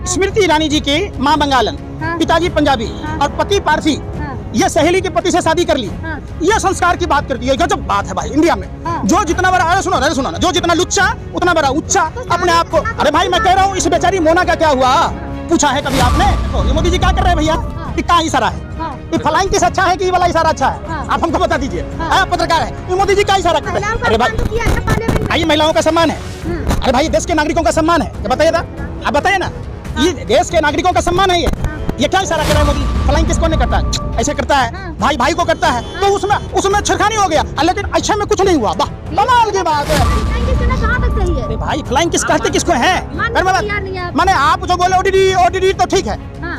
स्मृति ईरानी जी की माँ बंगालन, पिताजी पंजाबी और पति पारसी, ये सहेली के पति से शादी कर ली। ये संस्कार की बात करती है। गजब बात है भाई इंडिया में। जो जितना बड़ा, अरे सुनो ना, जो जितना लुच्चा उतना बड़ा उच्चा अपने आप को। अरे भाई मैं कह रहा हूँ, इस बेचारी मोना का क्या हुआ, पूछा है कभी आपने? ये मोदी जी क्या कर रहे हैं भैया? ये कहाँ इशारा है? ये फ्लाइंग किस अच्छा है कि ये वाला इशारा अच्छा है? आप हमको बता दीजिए। आप पत्रकार है, ये मोदी जी क्या इशारा कर रहे हैं? अरे भाई ये महिलाओं का सम्मान है। अरे भाई देश के नागरिकों का सम्मान है। बताइए ना, आप बताइए ना, ये देश के नागरिकों का सम्मान है। ये क्या इशारा कर रहा है मोदी? फ्लाइंग किसको नहीं करता है? ऐसे करता है, भाई भाई को करता है, तो उसमें छिड़खानी हो गया, लेकिन अच्छा में कुछ नहीं हुआ। वाह, कमाल की बात है। अरे भाई फ्लाइंग किस कहते किसको है? मैंने आप जो बोले ओडीडी तो ठीक है।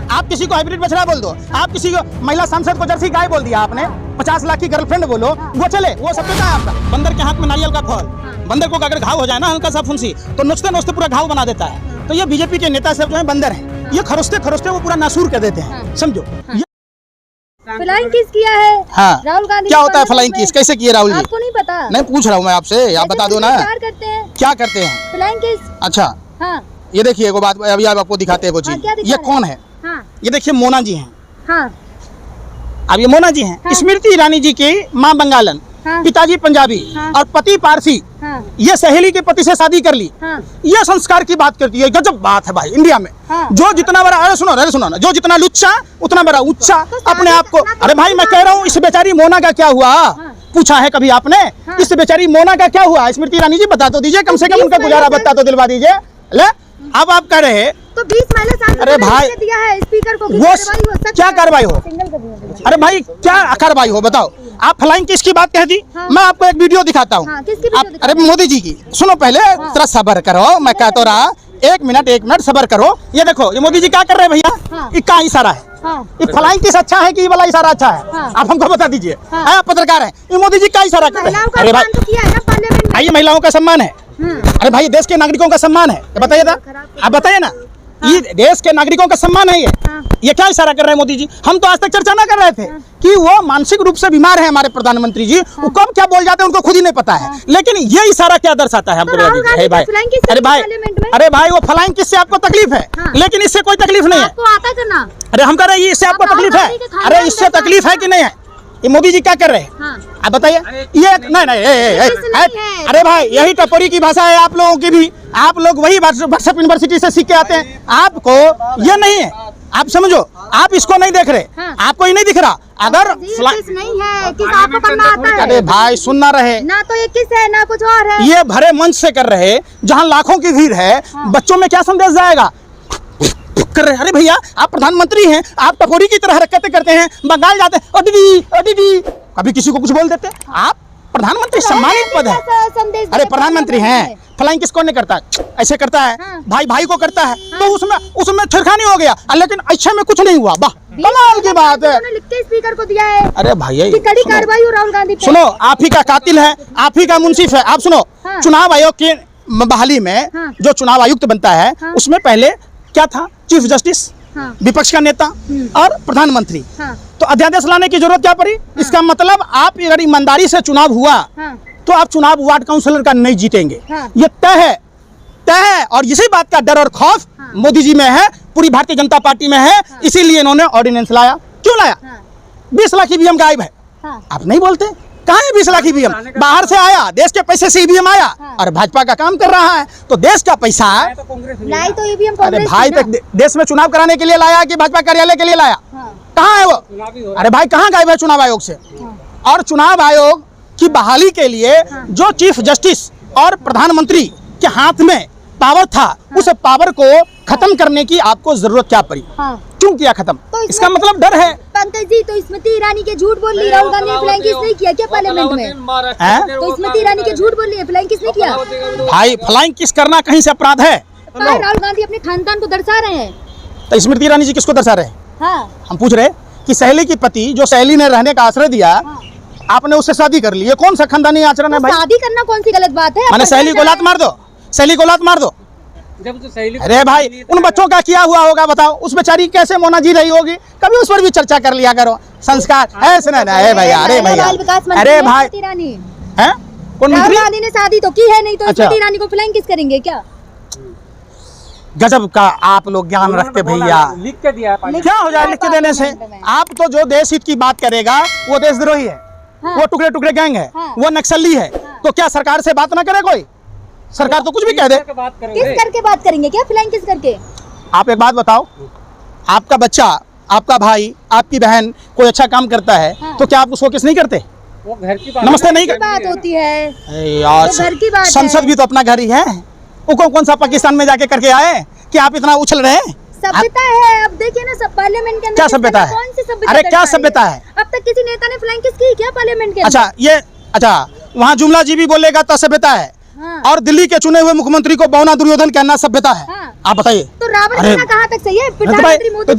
आप किसी को हाइब्रिड बछड़ा बोल दो, आप किसी को महिला सांसद को जर्सी गाय बोल दिया आपने, 50 लाख की गर्लफ्रेंड बोलो, वो चले, वो सब है आपका। बंदर के हाथ में नारियल का फल, बंदर को अगर घाव हो जाए ना हल्का सा फुंसी, तो नोचते पूरा घाव बना देता है। तो ये बीजेपी के नेता सब जो है बंदर हैं, ये खरोस्ते वो पूरा नासूर कर देते हैं, समझो। फ्लाइंग किस किया है? हाँ, राहुल गांधी क्या होता है फ्लाइंग किस, कैसे किए राहुल जी? आपको नहीं पता? नहीं पूछ रहा हूँ मैं आपसे, आप बता दो ना। करते हैं, क्या करते हैं फ्लाइंग किस? अच्छा हाँ, ये देखिए वो बात अभी आप आपको दिखाते हैं वो चीज। ये कौन है? ये देखिए मोना जी हैं। हाँ, अब ये मोना जी हैं। स्मृति ईरानी जी की माँ बंगालन, पिताजी पंजाबी और पति पारसी, ये सहेली के पति से शादी कर ली। ये संस्कार की बात करती है। गजब बात है भाई इंडिया में। जो जितना बड़ा, अरे सुनो ना, जो जितना लुच्चा उतना बड़ा उच्चा अपने आप को। अरे भाई मैं कह रहा हूँ, इस बेचारी मोना का क्या हुआ, पूछा है कभी आपने? इस बेचारी मोना का क्या हुआ? स्मृति ईरानी जी बता तो दीजिए, कम से कम उनका गुजारा बता तो दिलवा दीजिए। ले अब आप कह रहे हैं तो 20 महिला सांसद अरे भाई दिया है स्पीकर को, वो क्या कार्रवाई हो? अरे भाई क्या कार्रवाई हो बताओ? आप फ्लाइंग किस की बात कह दी? मैं आपको एक वीडियो दिखाता हूँ। अरे मोदी जी की सुनो पहले, थोड़ा सब्र करो, मैं कह तो रहा, एक मिनट सब्र करो। ये देखो ये मोदी जी क्या कर रहे हैं भैया? ये क्या इशारा है? ये फ्लाइंग किस अच्छा है कि ये वाला इशारा अच्छा है? आप हमको बता दीजिए। आप पत्रकार हैं, ये मोदी जी क्या इशारा कर रहे हैं? अरे भाई ये महिलाओं का सम्मान है। अरे भाई देश के नागरिकों का सम्मान है। बताइए ना, आप बताइए ना, ये देश के नागरिकों का सम्मान है। ये क्या इशारा कर रहे हैं मोदी जी? हम तो आज तक चर्चा ना कर रहे थे कि वो मानसिक रूप से बीमार है हमारे प्रधानमंत्री जी। वो कब क्या बोल जाते हैं उनको खुद ही नहीं पता है, लेकिन ये इशारा क्या दर्शाता है हमको? अरे भाई वो फ्लाइंग किस से आपको तकलीफ है, लेकिन इससे कोई तकलीफ नहीं है। अरे हम कह रहे हैं इससे आपको तकलीफ है? अरे इससे तकलीफ है कि नहीं है? ये मोदी जी क्या कर रहे हैं? आप बताइए। ये नहीं, अरे भाई यही टपोरी की भाषा है आप लोगों की भी। आप लोग वही व्हाट्सएप यूनिवर्सिटी से सीख के आते हैं। आपको ये नहीं है, आप समझो, आप इसको नहीं देख रहे, आपको ये नहीं दिख रहा। अगर नहीं है किस आपको करना आता है? अरे भाई सुनना रहे ना, तो ये किस है ना कुछ और है। ये भरे मंच से कर रहे, जहाँ लाखों की भीड़ है, बच्चों में क्या संदेश जाएगा? कर रहे। अरे भैया आप प्रधानमंत्री हैं, आप टपोरी की तरह हरकतें करते हैं, बंगाल जाते हैं, ओडीडी कभी किसी को कुछ बोल देते। आप प्रधानमंत्री सम्मानित पद है। अरे प्रधानमंत्री हैं, फ्लाइंग किसको नहीं करता? ऐसे करता है, भाई भाई को करता है, तो उसमें छिड़खानी हो गया, लेकिन अच्छे में कुछ नहीं हुआ। वाह, कमाल की बात है। लिख के स्पीकर को दिया है। अरे भाई कड़ी कार्रवाई हो राहुल गांधी पे। सुनो, आप ही का कातिल है, आप ही का मुंसिफ है। आप सुनो, चुनाव आयोग की बहाली में जो चुनाव आयुक्त बनता है, उसमें पहले क्या था? चीफ जस्टिस, विपक्ष का नेता और प्रधानमंत्री। तो अध्यादेश लाने की जरूरत क्या पड़ी? इसका मतलब आप अगर ईमानदारी से चुनाव हुआ तो आप चुनाव वार्ड काउंसिलर का नहीं जीतेंगे। ये तय है। और इसी बात का डर और खौफ मोदी जी में है, पूरी भारतीय जनता पार्टी में है। इसीलिए इन्होंने ऑर्डिनेंस लाया। क्यों लाया? 20 लाख ईवीएम गायब है। आप नहीं बोलते कहाँ है 20 लाख ईवीएम? बाहर से आया, देश के पैसे से ईवीएम आया, और भाजपा का काम कर रहा है, तो देश का पैसा लाई तो ईवीएम अरे भाई देश में चुनाव कराने के लिए लाया कि भाजपा कार्यालय के लिए लाया? कहाँ है वो? अरे भाई कहाँ गायब है चुनाव आयोग से? और चुनाव आयोग की बहाली के लिए जो चीफ जस्टिस और प्रधानमंत्री के हाथ में पावर था, उस पावर को खत्म करने की आपको जरूरत क्या पड़ी? क्यों किया खत्म? तो इसका मतलब डर है। पंकज जी, तो स्मृति ईरानी के झूठ बोल रही, राहुल गांधी ने फ्लाइंग किस नहीं किया क्या पार्लियामेंट में? तो स्मृति ईरानी के झूठ बोल रही है, फ्लाइंग किस ने किया? भाई फ्लाइंग किस करना कहीं से अपराध है? राहुल गांधी अपने खानदान को दर्शा रहे हैं। तो स्मृति ईरानी जी किसको दर्शा रहे हैं? हम पूछ रहे कि सहेली की पति, जो सहेली ने रहने का आश्रय दिया, आपने उससे शादी कर ली, ये कौन सा खानदानी आचरण है भाई? शादी करना कौन सी गलत बात है? मैंने सहेली को लात मार दो, सहेली को लात मार दो। अरे भाई उन बच्चों का किया हुआ होगा बताओ, उस बेचारी कैसे मोना जी रही होगी, कभी उस पर भी चर्चा कर लिया करो। संस्कार ऐसे ना है भैया। अरे भैया, अरे भाई हैं कौन मंत्री? गांधी ने शादी तो की है नहीं, तो स्मृति ईरानी को फ्लाइंग किस करेंगे क्या? गजब का आप लोग ज्ञान रखते भैया। लिख के दिया है। क्या हो जाए लिख के देने से? आप तो जो देश हित की बात करेगा वो देशद्रोही है, वो टुकड़े टुकड़े गैंग है, वो नक्सली है। तो क्या सरकार से बात ना करे कोई? सरकार तो कुछ भी कह दे। किस करके बात करेंगे क्या? फ्लाइंग किस करके? आप एक बात बताओ, आपका बच्चा, आपका भाई, आपकी बहन कोई अच्छा काम करता है तो क्या आप उसको किस नहीं करते? वो घर की बात नमस्ते नहीं बात होती है यार, तो घर की बात संसद है। भी तो अपना घर ही है। वो कौन सा पाकिस्तान में जाके करके आए कि आप इतना उछल रहे हैं? सभ्यता है। अब देखिए ना, सब पार्लियामेंट के अंदर क्या सभ्यता है? कौन सी सभ्यता? अरे क्या सभ्यता है? अब तक किसी नेता ने फ्लाइंग किस की क्या पार्लियामेंट के अंदर? अच्छा वहाँ जुमला जी भी बोलेगा तो सभ्यता है। हाँ। और दिल्ली के चुने हुए मुख्यमंत्री को बौना दुर्योधन कहना सभ्यता है। हाँ। आप बताइए। तो रावण अरे, कहना कहाँ तक सही है? तो भाई, प्रधानमंत्री मोदी तो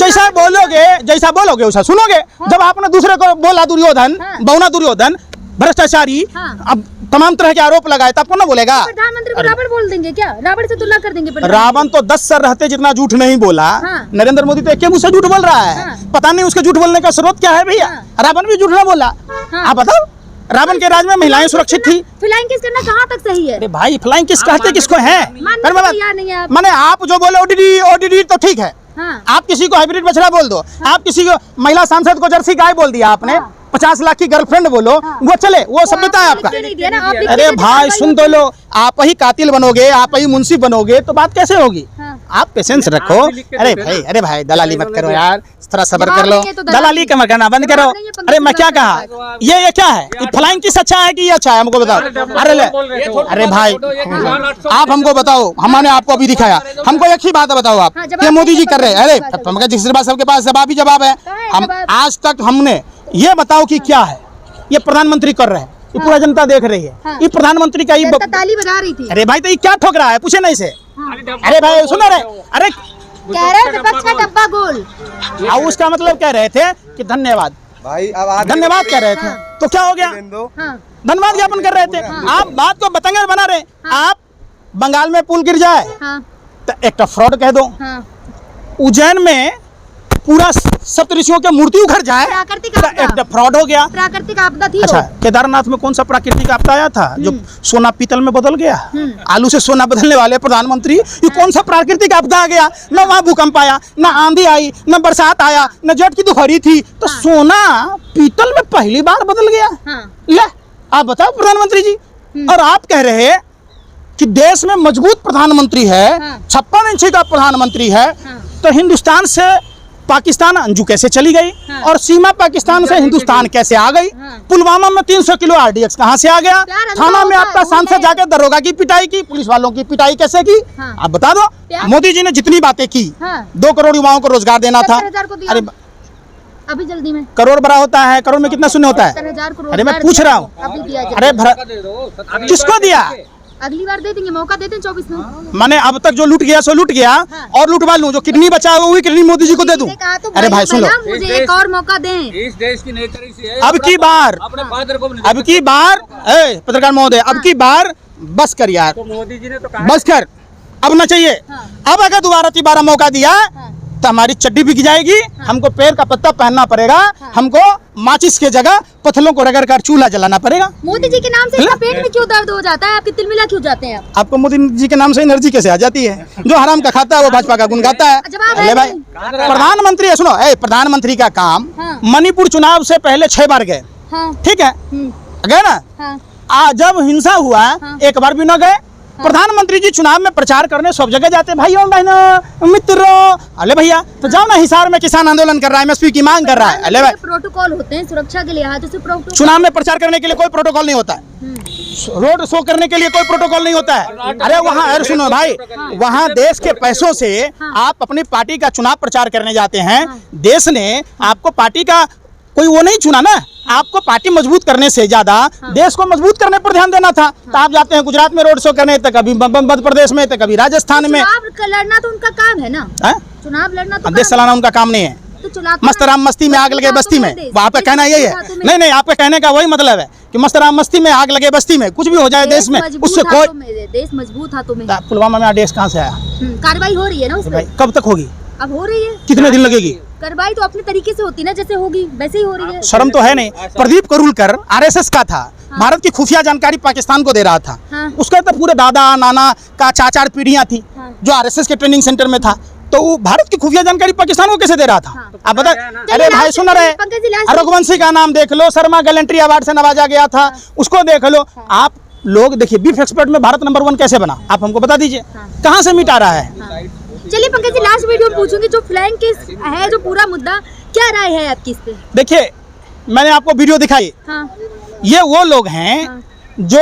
जैसा बोलोगे वैसा सुनोगे। जब आपने दूसरे को बोला दुर्योधन, हाँ। बौना दुर्योधन, भ्रष्टाचारी, हाँ। अब तमाम तरह के आरोप लगाए तो आपको ना बोलेगा? प्रधानमंत्री को रावण बोल देंगे क्या? रावण से तुलना कर देंगे? रावण तो 10 सर रहते जितना झूठ नहीं बोला। हाँ। नरेंद्र मोदी तो एक मुंह से झूठ बोल रहा है। हाँ। पता नहीं उसके झूठ बोलने का स्रोत क्या है भैया। हाँ। रावण भी झूठ ना बोला। हाँ। आप बताओ, रावण के राज में महिलाएं सुरक्षित थी। फ्लाइंग किस करना कहाँ तक सही है? अरे भाई, फ्लाइंग किस कहते किसको है? मानने को तैयार नहीं है आप। माने आप जो बोले ओडीडी तो ठीक है। हाँ। आप किसी को हाइब्रिड बछड़ा बोल दो, आप किसी को महिला सांसद को जर्सी गाय बोल दिया आपने, 50 लाख की गर्लफ्रेंड बोलो, वो चले, वो सभ्यता है आपका। अरे भाई सुन तो लो, आप ही कातिल बनोगे, आप ही मुंसिफ बनोगे तो बात कैसे होगी? हाँ। आप पेशेंस रखो। अरे भाई दलाली मत करो यार, थोड़ा सब्र कर लो। दलाली का करना बंद करो। अरे मैं क्या कहा, ये क्या है? ये फ्लाइंग किस अच्छा है कि ये अच्छा है? हमको बताओ। अरे भाई आप हमको बताओ, हमने आपको अभी दिखाया, हमको एक ही बात बताओ आप, ये मोदी जी कर रहे हैं। अरे जिस बात सबके पास जवाब ही जवाब है। हम आज तक हमने ये बताओ कि क्या है ये प्रधानमंत्री कर रहे हैं, ये पूरा जनता देख रही है। ये प्रधानमंत्री का जनता ताली बजा रही थी। अरे भाई तो ये क्या ठोक रहा है? पूछे नहीं से। अरे भाई सुनो रे, अरे कह रहे थे विपक्ष का डब्बा गोल। उसका मतलब कह रहे थे कि धन्यवाद भाई, अब धन्यवाद कह रहे थे। तो क्या हो गया? हाँ। धन्यवाद ज्ञापन कर रहे थे। आप बात को बतंगड़ बना रहे। आप बंगाल में पुल गिर जाए हाँ। तो एक फ्रॉड कह दो। हाँ। उज्जैन में पूरा सप्तऋषियों की मूर्ति उखड़ जाए प्राकृतिक तो आपदा। एक फ्रॉड हो गया। प्राकृतिक आपदा थी। अच्छा, केदारनाथ में कौन सा प्राकृतिक आपदा आया था जो सोना पीतल में बदल गया? आलू से सोना बदलने वाले प्रधानमंत्री, ये कौन सा प्राकृतिक आपदा आ गया? न वहाँ भूकंप आया, न आंधी आई, न बरसात आया, न जेठ की दोपहरी थी, तो सोना पीतल में पहली बार बदल गया। हाँ। ले आप बताओ प्रधानमंत्री जी। और आप कह रहे हैं कि देश में मजबूत प्रधानमंत्री है, 56 इंच का प्रधानमंत्री है, तो हिंदुस्तान से पाकिस्तान अंजू कैसे चली गई? हाँ। और सीमा पाकिस्तान से हिंदुस्तान कैसे आ गई? हाँ। पुलवामा में 300 किलो RDX कहाँ से आ गया? प्यार अंधा थाना में होता आपका है, सांसद उन्हें- जाके दरोगा की पिटाई की, पुलिस वालों की पिटाई कैसे की? हाँ। आप बता दो। प्यार- मोदी जी ने जितनी बातें की, हाँ। 2 करोड़ युवाओं को रोजगार देना था। 70,000 को दिया। अरे अभी जल्दी में करोड़ बड़ा होता है, करोड़ में कितना शून्य होता है? 70,000 को अरे मैं रोजगार पूछ दिया। रहा हूँ। अभी दिया जाए। अरे किसको दिया? अगली बार दे देंगे, मौका देते हैं 24 में। मैंने अब तक जो लूट गया सो लूट गया। हाँ। और लूटवा लूं, जो किडनी बचा है वही किडनी मोदी जी को दे दूं। मैंने कहा तो अरे भाई सुन लो, मुझे एक और मौका दें। इस देश की नेतृत्व से है। अब की बार अपने फादर को अब की बार पत्रकार महोदय, अब की बार बस कर यार, तो मोदी जी ने तो कहा बस कर, अब ना चाहिए। हाँ। अब अगर दोबारा मौका दिया हाँ। तो हमारी चड्डी बिक जाएगी। हमको पेड़ का पत्ता पहनना पड़ेगा। हमको माचिस के जगह पत्थरों को रगड़ कर चूल्हा जलाना पड़ेगा। मोदी जी के नाम से इसका पेट में क्यों दर्द हो जाता है? आपके तिलमिला क्यों जाते हैं आप? आपको मोदी जी के नाम से एनर्जी कैसे आ जाती है? जो हराम का खाता है वो भाजपा का गुण गाता है। जवाब है अरे भाई नहीं। प्रधानमंत्री है, सुनो, प्रधानमंत्री का काम हाँ। मणिपुर चुनाव से पहले 6 बार गए, हाँ। ठीक है, गए ना? हाँ। जब हिंसा हुआ हाँ। एक बार भी न गए। प्रधानमंत्री जी चुनाव में प्रचार करने सब जगह जाते, भाइयों बहनों मित्रों। अले भैया तो जाओ ना, हिसार में किसान आंदोलन कर रहा है, MSP की मांग कर रहा है। अले भाई प्रोटोकॉल होते हैं सुरक्षा के लिहाज से। प्रोटोकॉल चुनाव में प्रचार करने के लिए कोई प्रोटोकॉल नहीं होता है, रोड शो करने के लिए कोई प्रोटोकॉल नहीं होता है। अरे वहाँ, अरे सुनो भाई, वहाँ देश के पैसों से आप अपनी पार्टी का चुनाव प्रचार करने जाते हैं। देश ने आपको पार्टी का कोई वो नहीं चुना ना, आपको पार्टी मजबूत करने से ज्यादा देश को मजबूत करने पर ध्यान देना था। तो आप जाते हैं गुजरात में रोड शो करने, तो कभी मध्य प्रदेश में, तो कभी राजस्थान में। चुनाव लड़ना तो उनका काम है ना। है? चुनाव लड़ना तो देश चलाना उनका काम नहीं है। तो चुनाव मस्त राम मस्ती में आग लगे बस्ती में, वो आपका कहना यही है? नहीं, आपका कहने का वही मतलब है कि मस्त राम मस्ती में आग लगे बस्ती में, कुछ भी हो जाए देश में, उससे कोई। देश मजबूत हाथों में। पुलवामा में RDX कहाँ से आया? कार्रवाई हो रही है ना उस भाई पर। कब तक होगी? अब हो रही है। कितने दिन लगेगी? कार्रवाई तो अपने तरीके से होती है ना, जैसे होगी वैसे ही हो रही है। शर्म तो है नहीं। प्रदीप करूलकर RSS का था, भारत की खुफिया जानकारी पाकिस्तान को दे रहा था। हाँ। उसका तो पूरे दादा नाना का 4 पीढ़ियां थी। जो आरएसएस के ट्रेनिंग सेंटर में था, तो वो भारत की खुफिया जानकारी पाकिस्तान को कैसे दे रहा था? आप बता। अरे भाई सुन रहे, रघुवंशी का नाम देख लो, शर्मा गैलेंट्री अवार्ड से नवाजा गया था, उसको देख लो। आप लोग देखिए, बीफ एक्सपर्ट में भारत नंबर 1 कैसे बना, आप हमको बता दीजिए, कहाँ से मीट आ रहा है? चलिए पंकज जी, लास्ट वीडियो में पूछूंगी, जो फ्लाइंग किस है, जो पूरा मुद्दा, क्या राय है आपकी इस पे? देखिए, मैंने आपको वीडियो दिखाई, ये वो लोग हैं जो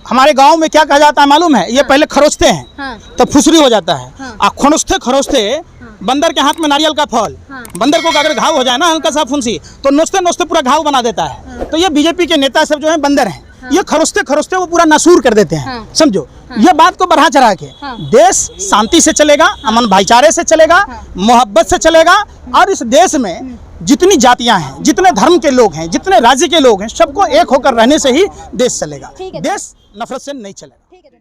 हमारे गांव में क्या कहा जाता है मालूम है? ये पहले खरोचते हैं तो फुसरी हो जाता है, और खरोचते खरोचते बंदर के हाथ में नारियल का फल, बंदर को अगर घाव हो जाए ना हल्का सा फुंसी, तो नोचते नोचते पूरा घाव बना देता है। तो ये बीजेपी के नेता सब जो है बंदर हैं, ये खरोचते खरोचते वो पूरा नसूर कर देते हैं, समझो। ये बात को बढ़ा चढ़ा के, देश शांति से चलेगा, अमन भाईचारे से चलेगा, मोहब्बत से चलेगा, और इस देश में जितनी जातियां हैं, जितने धर्म के लोग हैं, जितने राज्य के लोग हैं, सबको एक होकर रहने से ही देश चलेगा। देश नफरत से नहीं चलेगा।